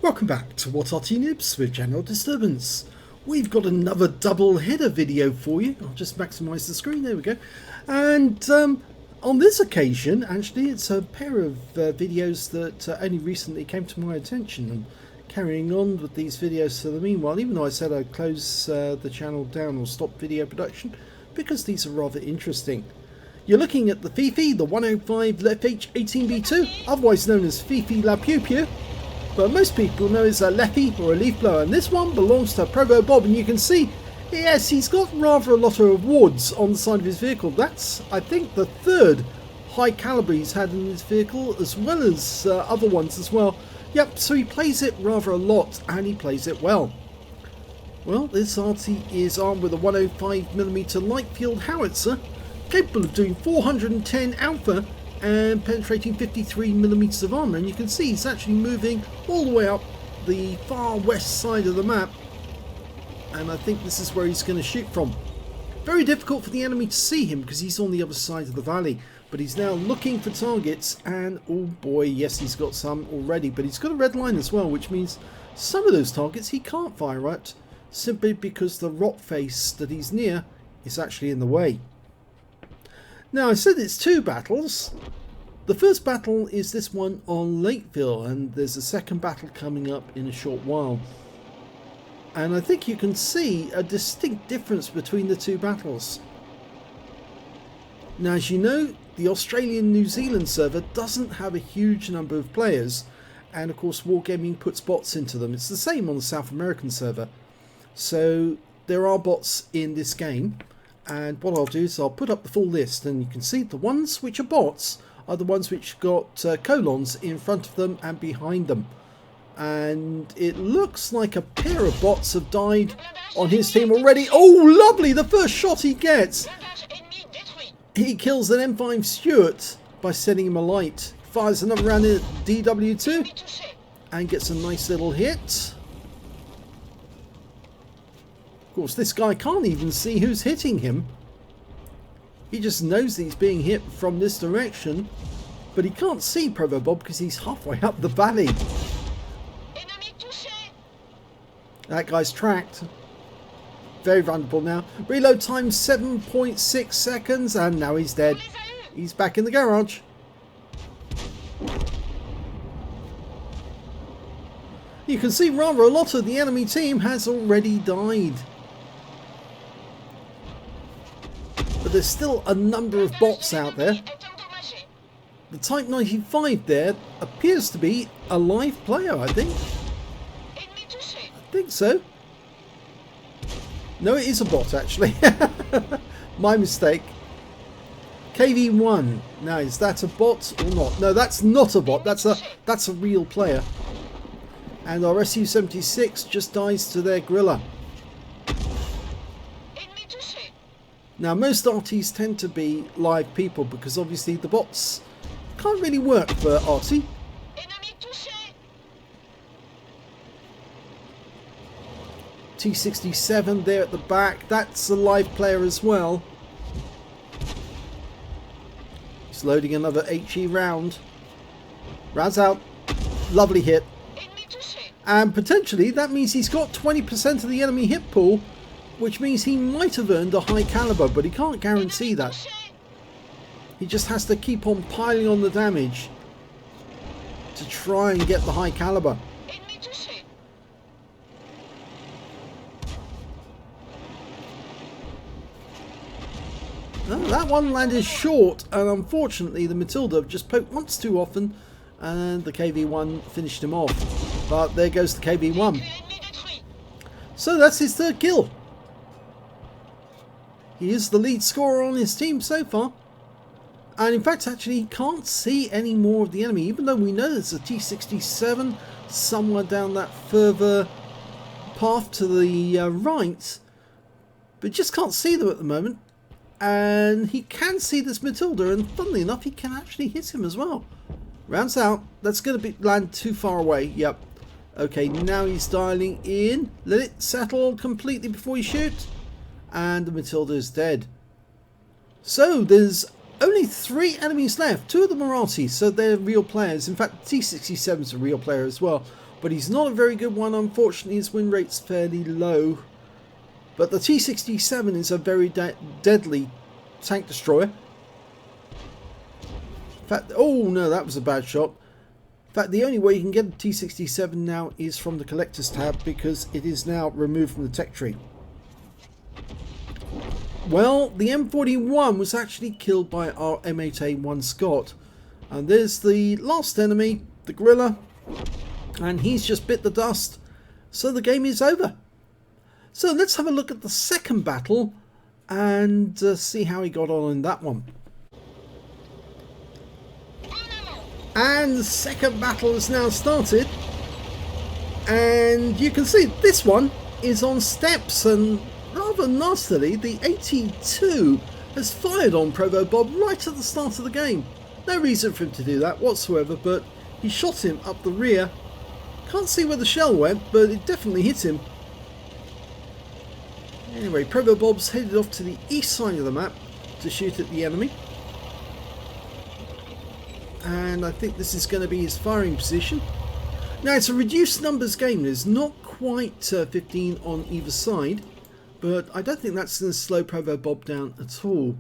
Welcome back to What Arty Noobs with General Disturbance. We've got another double header video for you. I'll just maximise the screen, there we go. And on this occasion, actually, it's a pair of videos that only recently came to my attention. And carrying on with these videos for the meanwhile, even though I said I'd close the channel down or stop video production, because these are rather interesting. You're looking at the Fifi, the 105 leFH18B2, otherwise known as Fifi La Pew Pew. But most people know it's a leFH or a leaf blower, and this one belongs to ProvoBob, and you can see, yes, he's got rather a lot of awards on the side of his vehicle. That's, I think, the third high caliber he's had in his vehicle, as well as other ones as well. Yep, so he plays it rather a lot, and he plays it well. Well, this Arty is armed with a 105mm light field howitzer, capable of doing 410 alpha and penetrating 53mm of armor, and you can see he's actually moving all the way up the far west side of the map, and I think this is where he's going to shoot from. Very difficult for the enemy to see him because he's on the other side of the valley, but he's now looking for targets, and oh boy, yes, he's got some already, but he's got a red line as well, which means some of those targets he can't fire at simply because the rock face that he's near is actually in the way. Now, I said it's two battles. The first battle is this one on Lakeville, and there's a second battle coming up in a short while. And I think you can see a distinct difference between the two battles. Now, as you know, the Australian-New Zealand server doesn't have a huge number of players, and of course Wargaming puts bots into them. It's the same on the South American server. So there are bots in this game. And what I'll do is I'll put up the full list, and you can see the ones which are bots are the ones which got colons in front of them and behind them. And it looks like a pair of bots have died on his team already. Oh, lovely! The first shot he gets. He kills an M5 Stuart by sending him a light. Fires another round at DW2 and gets a nice little hit. Of course, this guy can't even see who's hitting him. He just knows that he's being hit from this direction, but he can't see ProvoBob because he's halfway up the valley. That guy's tracked. Very vulnerable now. Reload time 7.6 seconds, and now he's dead. He's back in the garage. You can see rather a lot of the enemy team has already died. But there's still a number of bots out there. The Type 95 there appears to be a live player, I think. I think so. No, it is a bot, actually. My mistake. KV1. Now, is that a bot or not? No, that's not a bot. That's a real player. And our SU-76 just dies to their Grilla. Now, most Artys tend to be live people because obviously the bots can't really work for Arty. T67 there at the back, that's a live player as well. He's loading another HE round. Rounds out. Lovely hit. And potentially that means he's got 20% of the enemy hit pool, which means he might have earned a high caliber, but he can't guarantee that. He just has to keep on piling on the damage to try and get the high caliber. Well, that one landed short, and unfortunately the Matilda just poked once too often, and the KV1 finished him off. But there goes the KV1. So that's his third kill. He is the lead scorer on his team so far. And in fact, actually, he can't see any more of the enemy, even though we know there's a T67 somewhere down that further path to the right. But just can't see them at the moment. And he can see this Matilda, and funnily enough, he can actually hit him as well. Rounds out. That's going to land too far away. Yep. Okay, now he's dialing in. Let it settle completely before you shoot. And the Matilda is dead. So there's only 3 enemies left. 2 of them are Arty, so they're real players. In fact, T67 is a real player as well. but he's not a very good one. Unfortunately, his win rate's fairly low. But the T-67 is a very deadly tank destroyer. In fact, oh no, that was a bad shot. In fact, the only way you can get a T-67 now is from the collector's tab, because it is now removed from the tech tree. Well, the M41 was actually killed by our M8A1 Scott. And there's the last enemy, the gorilla. And he's just bit the dust. So the game is over. So let's have a look at the second battle and see how he got on in that one. And the second battle has now started. And you can see this one is on steps, and rather nastily the 82 has fired on ProvoBob right at the start of the game. No reason for him to do that whatsoever, but he shot him up the rear. Can't see where the shell went, but it definitely hit him. Anyway, ProvoBob's headed off to the east side of the map to shoot at the enemy. And I think this is going to be his firing position. Now, it's a reduced numbers game. There's not quite 15 on either side, but I don't think that's going to slow ProvoBob down at all.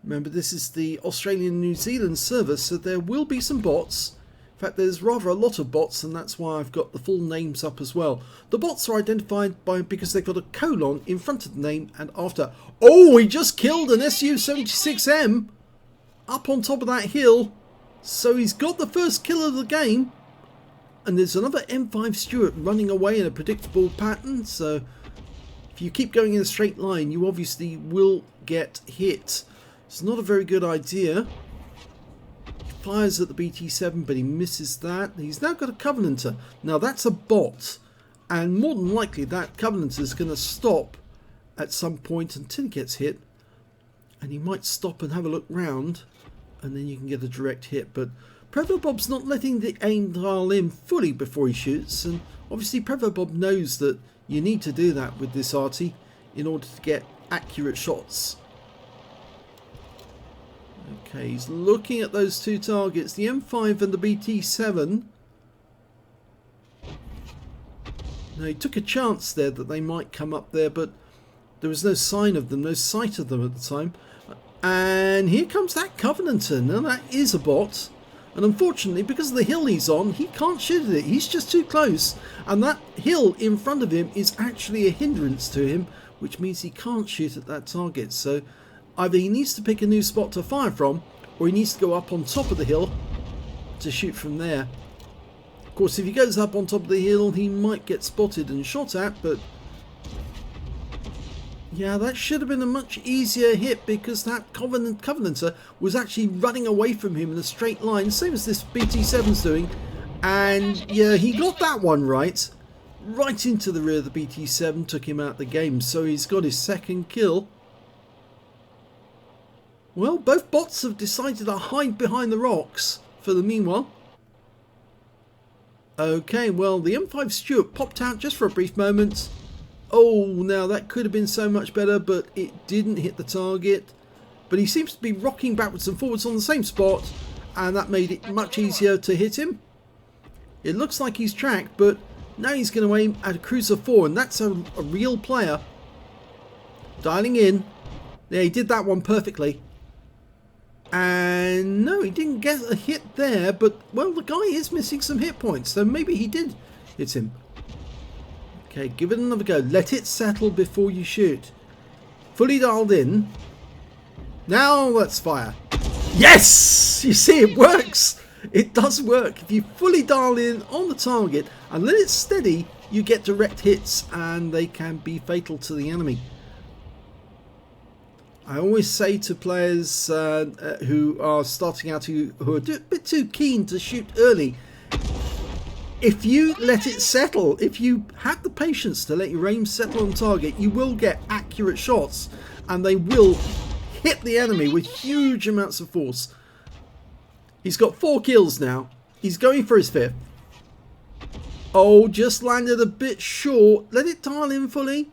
Remember, this is the Australian-New Zealand server, so there will be some bots. In fact, there's rather a lot of bots, and that's why I've got the full names up as well. The bots are identified because they've got a colon in front of the name and after. Oh, he just killed an Su-76M up on top of that hill. So he's got the first kill of the game. And there's another M5 Stuart running away in a predictable pattern. So if you keep going in a straight line, you obviously will get hit. It's not a very good idea. Fires at the BT7, but he misses that. He's now got a Covenanter. Now that's a bot, and more than likely that Covenanter is going to stop at some point until he gets hit, and he might stop and have a look round, and then you can get a direct hit. But ProvoBob's not letting the aim dial in fully before he shoots, and obviously ProvoBob knows that you need to do that with this Arty in order to get accurate shots. Okay, he's looking at those two targets, the M5 and the BT7. Now, he took a chance there that they might come up there, but there was no sign of them, no sight of them at the time. And here comes that Covenanter. Now, that is a bot. And unfortunately, because of the hill he's on, he can't shoot at it. He's just too close. And that hill in front of him is actually a hindrance to him, which means he can't shoot at that target. So either he needs to pick a new spot to fire from, or he needs to go up on top of the hill to shoot from there. Of course, if he goes up on top of the hill, he might get spotted and shot at, but yeah, that should have been a much easier hit, because that Covenanter was actually running away from him in a straight line, same as this BT7's doing. And yeah, he got that one right into the rear of the BT7, took him out of the game. So he's got his second kill. Well, both bots have decided to hide behind the rocks for the meanwhile. Okay, well, the M5 Stuart popped out just for a brief moment. Oh, now that could have been so much better, but it didn't hit the target. But he seems to be rocking backwards and forwards on the same spot, and that made it much easier to hit him. It looks like he's tracked, but now he's going to aim at a Cruiser 4, and that's a real player. Dialing in. Yeah, he did that one perfectly. And no, he didn't get a hit there, but, well, the guy is missing some hit points, so maybe he did hit him. Okay, give it another go. Let it settle before you shoot. Fully dialed in. Now let's fire. Yes! You see, it works. It does work. If you fully dial in on the target and let it steady, you get direct hits, and they can be fatal to the enemy. I always say to players who are starting out, who are a bit too keen to shoot early, if you let it settle, if you have the patience to let your aim settle on target, you will get accurate shots, and they will hit the enemy with huge amounts of force. He's got 4 kills now. He's going for his 5th. Oh, just landed a bit short. Let it dial in fully.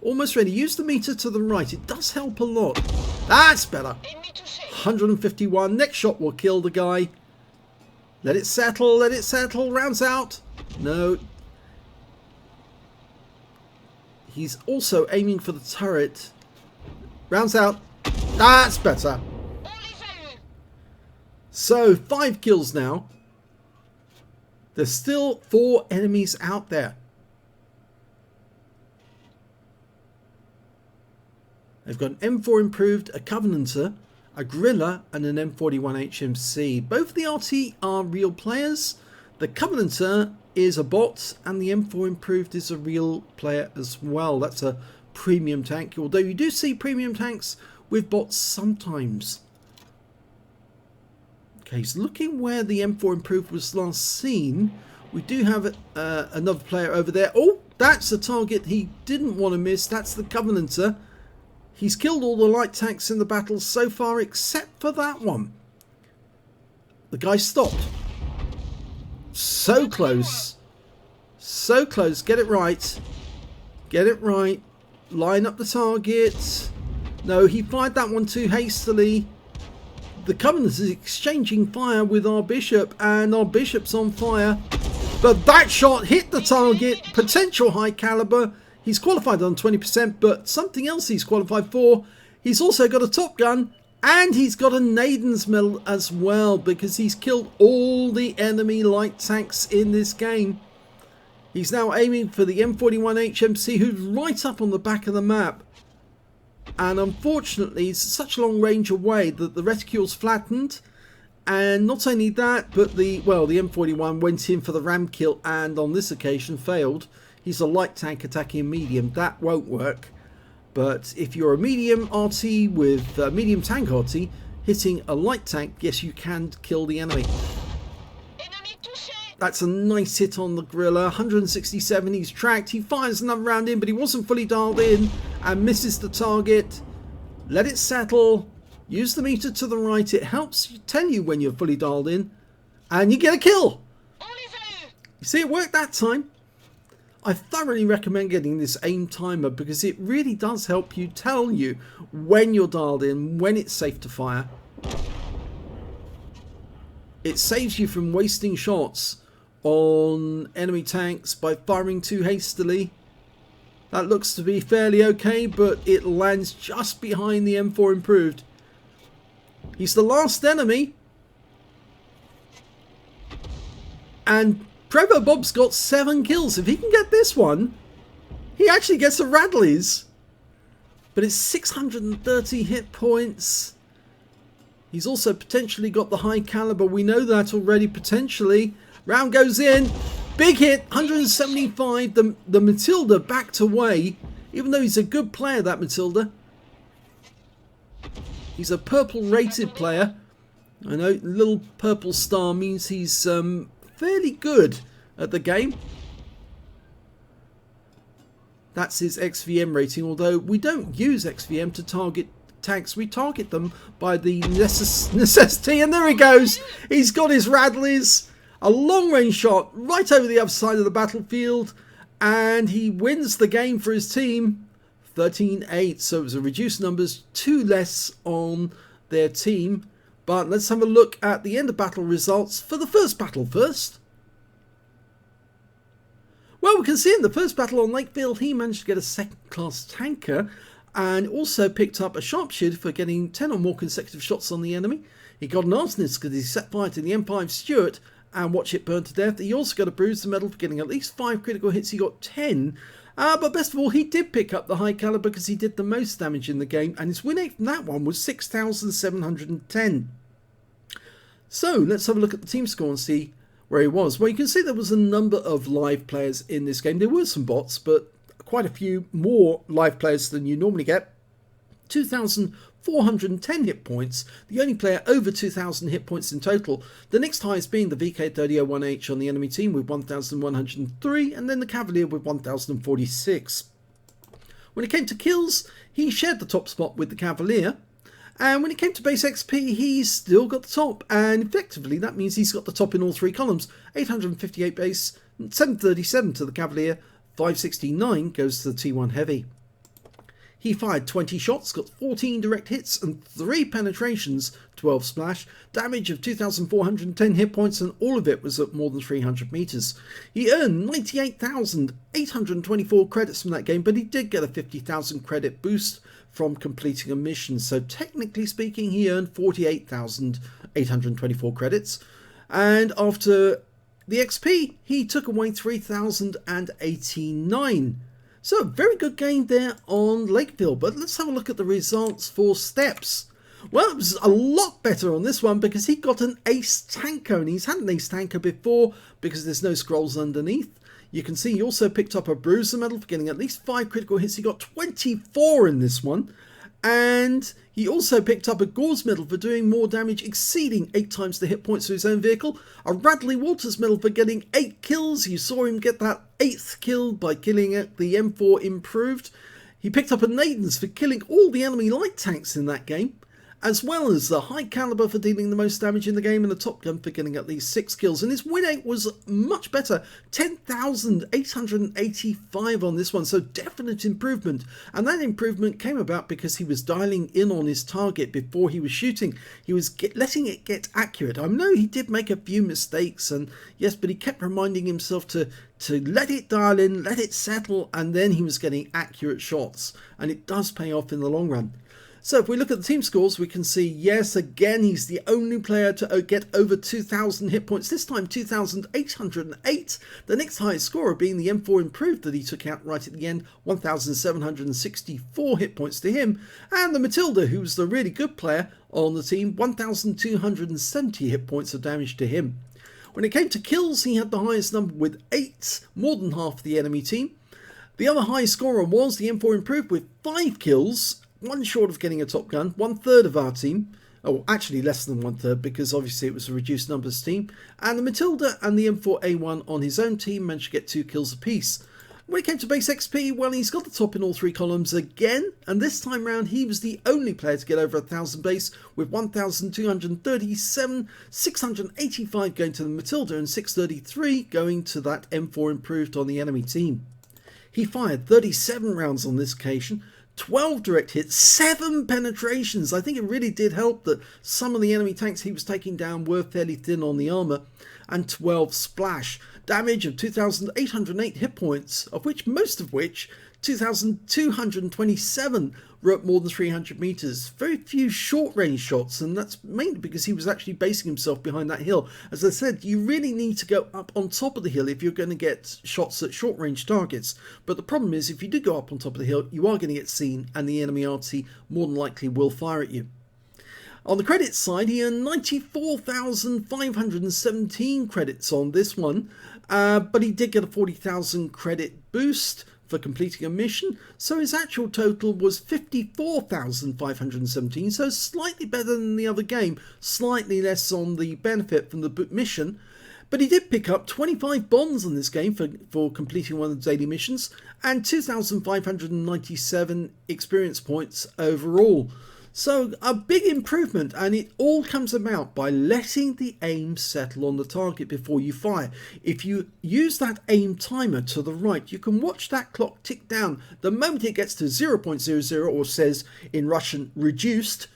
Almost ready. Use the meter to the right. It does help a lot. That's better. 151. Next shot will kill the guy. Let it settle, let it settle. Rounds out. No. He's also aiming for the turret. Rounds out. That's better. So 5 kills now. There's still 4 enemies out there. They've got an M4 improved, a Covenanter, a Gorilla, and an M41 HMC. Both of the Arty are real players. The Covenanter is a bot, and the M4 improved is a real player as well. That's a premium tank, although you do see premium tanks with bots sometimes. Okay, so looking where the M4 improved was last seen, we do have another player over there. Oh, that's a target he didn't want to miss. That's the Covenanter. He's killed all the light tanks in the battle so far except for that one. The guy stopped. So close. So close. Get it right. Get it right. Line up the target. No, he fired that one too hastily. The Covenant is exchanging fire with our Bishop, and our Bishop's on fire. But that shot hit the target. Potential high caliber. He's qualified on 20%, but something else he's qualified for. He's also got a Top Gun, and he's got a Naiden's Medal as well, because he's killed all the enemy light tanks in this game. He's now aiming for the M41 HMC, who's right up on the back of the map. And unfortunately, it's such a long range away that the reticule's flattened. And not only that, but the M41 went in for the ram kill and on this occasion failed. He's a light tank attacking a medium. That won't work. But if you're a medium Arty with medium tank Arty hitting a light tank, yes, you can kill the enemy. That's a nice hit on the Gorilla. 167, he's tracked. He fires another round in, but he wasn't fully dialed in and misses the target. Let it settle. Use the meter to the right. It helps tell you when you're fully dialed in. And you get a kill. You see, it worked that time. I thoroughly recommend getting this aim timer because it really does help you tell you when you're dialed in, when it's safe to fire. It saves you from wasting shots on enemy tanks by firing too hastily. That looks to be fairly okay, but it lands just behind the M4 improved. He's the last enemy. And ProvoBob's got 7 kills. If he can get this one, he actually gets the Radleys. But it's 630 hit points. He's also potentially got the high caliber. We know that already, potentially. Round goes in. Big hit, 175. The Matilda backed away. Even though he's a good player, that Matilda. He's a purple rated player. I know, little purple star means he's fairly good at the game. That's his XVM rating, although we don't use XVM to target tanks. We target them by the necessity. And there he goes. He's got his Radleys. A long range shot right over the other side of the battlefield. And he wins the game for his team. 13-8. So it was a reduced numbers. 2 less on their team. But let's have a look at the end of battle results for the first battle first. Well, we can see in the first battle on Lakeville, he managed to get a second-class tanker and also picked up a sharpshooter for getting 10 or more consecutive shots on the enemy. He got an arsonist because he set fire to the M5 Stuart and watched it burn to death. He also got a bruise the medal for getting at least 5 critical hits. He got 10. But best of all, he did pick up the high caliber because he did the most damage in the game. And his win rate from that one was 6,710. So let's have a look at the team score and see where he was. Well, you can see there was a number of live players in this game. There were some bots, but quite a few more live players than you normally get. 2,410 hit points. The only player over 2,000 hit points in total. The next highest being the VK3001H on the enemy team with 1,103, and then the Cavalier with 1,046. When it came to kills, he shared the top spot with the Cavalier. And when it came to base XP, he's still got the top. And effectively, that means he's got the top in all 3 columns. 858 base, 737 to the Cavalier, 569 goes to the T1 Heavy. He fired 20 shots, got 14 direct hits and 3 penetrations, 12 splash, damage of 2,410 hit points, and all of it was at more than 300 meters. He earned 98,824 credits from that game, but he did get a 50,000 credit boost from completing a mission. So technically speaking, he earned 48,824 credits. And after the XP, he took away 3,089. So a very good game there on Lakeville, but let's have a look at the results for Steps. Well, it was a lot better on this one because he got an ace tanker, and he's had an ace tanker before because there's no scrolls underneath. You can see he also picked up a bruiser medal for getting at least 5 critical hits. He got 24 in this one. And he also picked up a Gauze medal for doing more damage, exceeding 8 times the hit points of his own vehicle. A Radley Walters medal for getting 8 kills. You saw him get that 8th kill by killing the M4 improved. He picked up a Naden's for killing all the enemy light tanks in that game, as well as the High Caliber for dealing the most damage in the game, and the Top Gun for getting at least 6 kills. And his win rate was much better, 10,885 on this one, so definite improvement. And that improvement came about because he was dialing in on his target before he was shooting. He was letting it get accurate. I know he did make a few mistakes, and yes, but he kept reminding himself to let it dial in, let it settle, and then he was getting accurate shots. And it does pay off in the long run. So if we look at the team scores, we can see, yes, again, he's the only player to get over 2,000 hit points, this time 2,808. The next highest scorer being the M4 improved that he took out right at the end, 1,764 hit points to him. And the Matilda, who's the really good player on the team, 1,270 hit points of damage to him. When it came to kills, he had the highest number with 8, more than half the enemy team. The other high scorer was the M4 improved with 5 kills, 1 short of getting a Top Gun, 1/3 of our team. Oh, actually less than 1/3 because obviously it was a reduced numbers team. And the Matilda and the M4A1 on his own team managed to get 2 kills apiece. When it came to base XP, well, he's got the top in all 3 columns again, and this time round he was the only player to get over 1,000 base, with 1,237, 685 going to the Matilda and 633 going to that M4 improved on the enemy team. He fired 37 rounds on this occasion, 12 direct hits, 7 penetrations. I think it really did help that some of the enemy tanks he was taking down were fairly thin on the armour, and 12 splash. Damage of 2,808 hit points, of which 2,227 were at more than 300 meters. Very few short range shots, and that's mainly because he was actually basing himself behind that hill. As I said, you really need to go up on top of the hill if you're going to get shots at short range targets. But the problem is, if you do go up on top of the hill, you are going to get seen, and the enemy Arty more than likely will fire at you. On the credits side, he earned 94,517 credits on this one, but he did get a 40,000 credit boost for completing a mission, so his actual total was 54,517, so slightly better than the other game, slightly less on the benefit from the mission. But he did pick up 25 bonds in this game for completing one of the daily missions, and 2,597 experience points overall. So a big improvement, and it all comes about by letting the aim settle on the target before you fire. If you use that aim timer to the right, you can watch that clock tick down. The moment it gets to 0.00, or says in Russian reduced,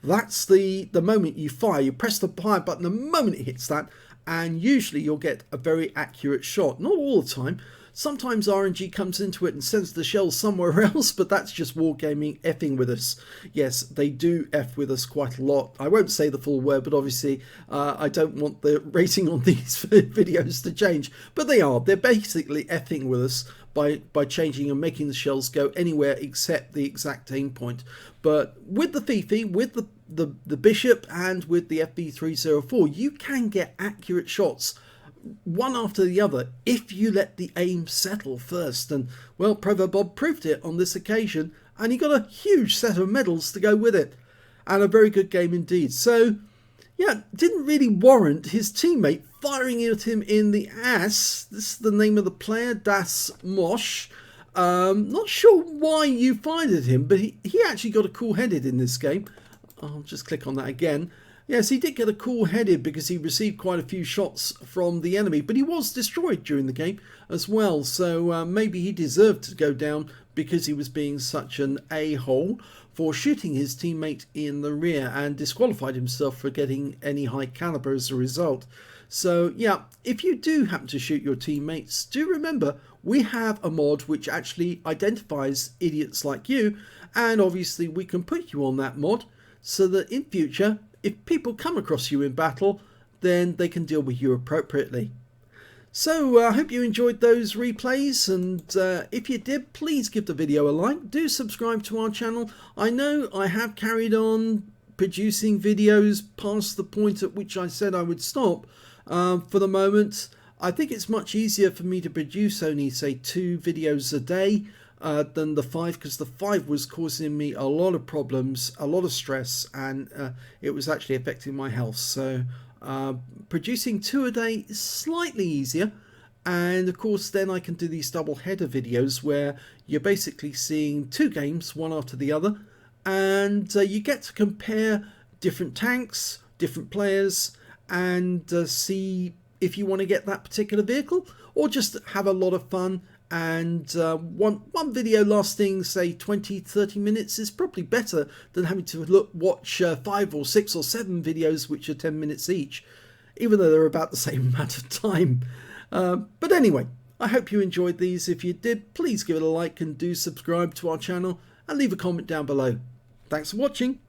that's the moment you fire. You press the fire button the moment it hits that, and usually you'll get a very accurate shot. Not all the time. Sometimes RNG comes into it and sends the shells somewhere else, but that's just Wargaming effing with us. Yes, they do F with us quite a lot. I won't say the full word, but obviously I don't want the rating on these videos to change. But they are. They're basically effing with us by changing and making the shells go anywhere except the exact aim point. But with the Fifi, with the Bishop, and with the FB304, you can get accurate shots one after the other if you let the aim settle first. And well, ProvoBob proved it on this occasion, and he got a huge set of medals to go with it, and a very good game indeed. So yeah, didn't really warrant his teammate firing at him in the ass. This is the name of the player, Das Mosh. Not sure why you fired at him, but he actually got a cool headed in this game. I'll just click on that again. Yes, he did get a cool headed because he received quite a few shots from the enemy, but he was destroyed during the game as well. So maybe he deserved to go down because he was being such an a-hole for shooting his teammate in the rear and disqualified himself for getting any high caliber as a result. So yeah, if you do happen to shoot your teammates, do remember we have a mod which actually identifies idiots like you, and obviously we can put you on that mod so that in future, if people come across you in battle, then they can deal with you appropriately. So I hope you enjoyed those replays, and if you did, please give the video a like. Do subscribe to our channel. I know I have carried on producing videos past the point at which I said I would stop. For the moment, I think it's much easier for me to produce only, say, 2 videos a day than the 5, because the 5 was causing me a lot of problems, a lot of stress, and it was actually affecting my health. So producing 2 a day is slightly easier, and of course then I can do these double header videos where you're basically seeing 2 games one after the other, and you get to compare different tanks, different players, and see if you want to get that particular vehicle, or just have a lot of fun. And one video lasting, say, 20-30 minutes is probably better than having to watch 5 or 6 or 7 videos which are 10 minutes each, even though they're about the same amount of time. But anyway, I hope you enjoyed these. If you did, please give it a like and do subscribe to our channel and leave a comment down below. Thanks for watching.